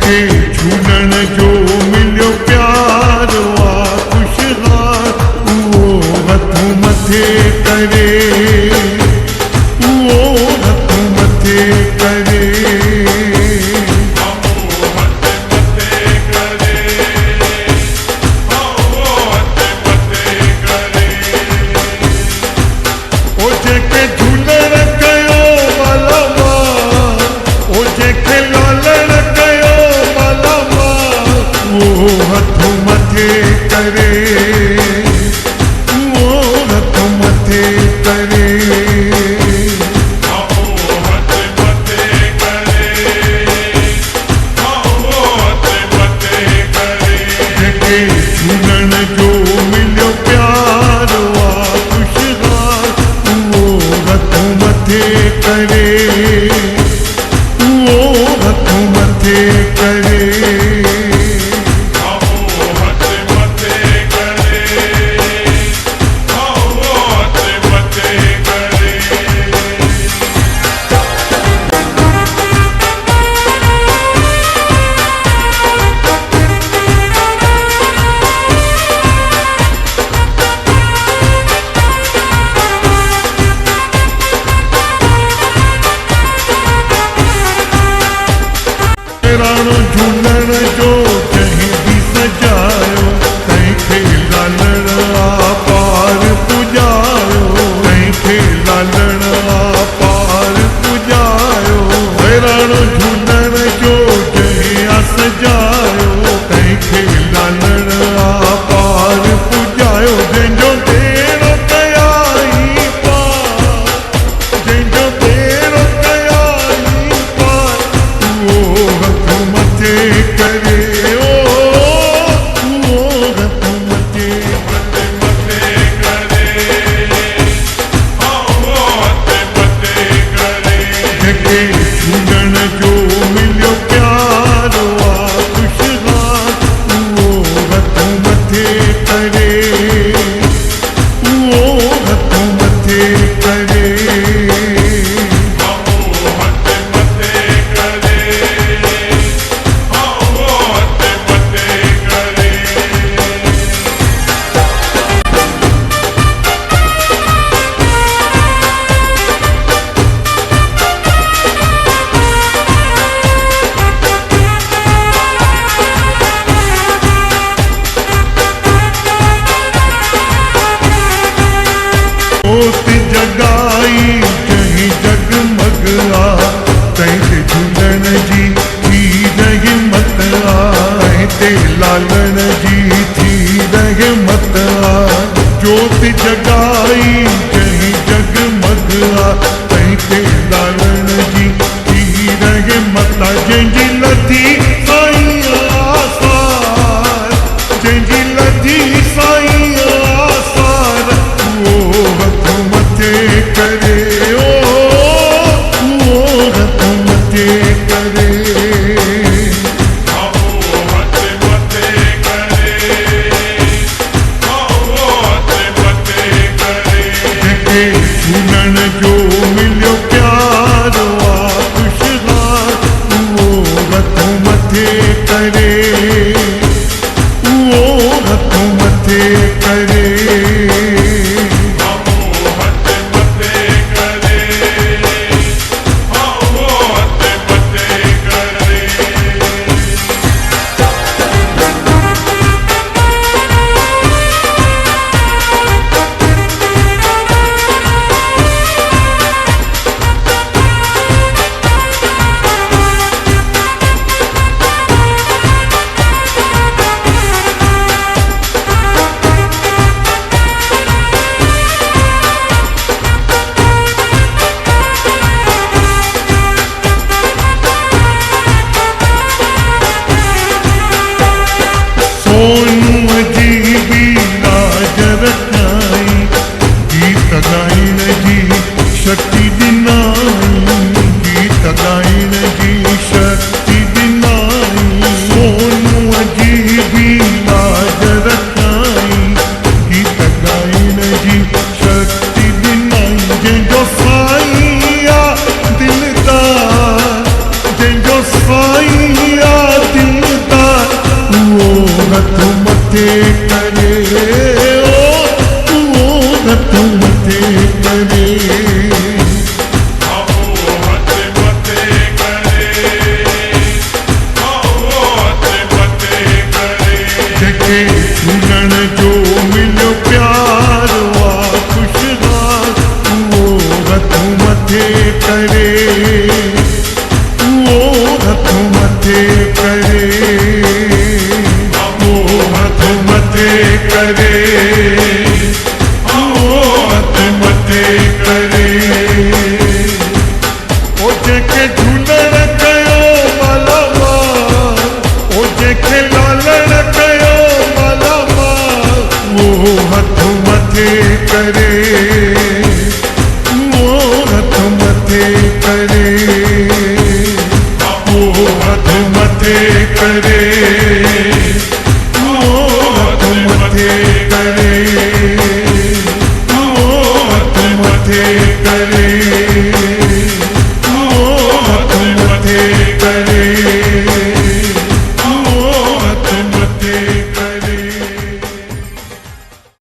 जंहिंखे झूलण जो मिलियो प्यारो आहे ख़ुशहाल उहो हथ मथे करे उहो हथ मथे करे झूलण जो जंहिं बि सजायो तंहिंखे लालण पार पुॼायो तंहिंखे लालण पार पुॼायो बहिराणो झूलण जो जंहिं सजायो तंहिंखे लालण पार पुॼायो जंहिंजो बेड़ो कयाई पार जंहिंजो बेड़ो कयाई पार उहो हथ मथे करे झूलण जो मिलियो प्यारो आहे ख़ुशहाल उहो हथ मथे करे उहो हथ मथे करे जगाई जहीं जगमग आ तंहिंते झूलण जी थी रहमत आ ते लालण जी थी रहमत आ ज्योति जगाई जहीं जगमग आ तंहिंते लालण जी थी रहमत आ जंहिंजी लधी साईं आसार जंहिंजी लधी साईं आसार उहो हथ मथे करे उहो हथ मथे करे जंहिंखे झूलण जो मिलियो प्यारो आहे ख़ुशहाल उहो हथ मथे करे उहो हथ मथे करे मथे करे वो हथ मथे करे जंहिंखे सुञण जो मिलियो प्यार वा ख़ुशहाल उहो हथ मथे करे वो हथ मथे करे वो हथ मथे करे वो हथ मथे करे ओ जंहिंखे झूलण कयो मालामाल ओ जंहिंखे लालण कयो मालामाल वो हथ मथे करे वो हथ मथे करे वो हथ मथे करे वो हथ मथे करे वो हथ मथे करे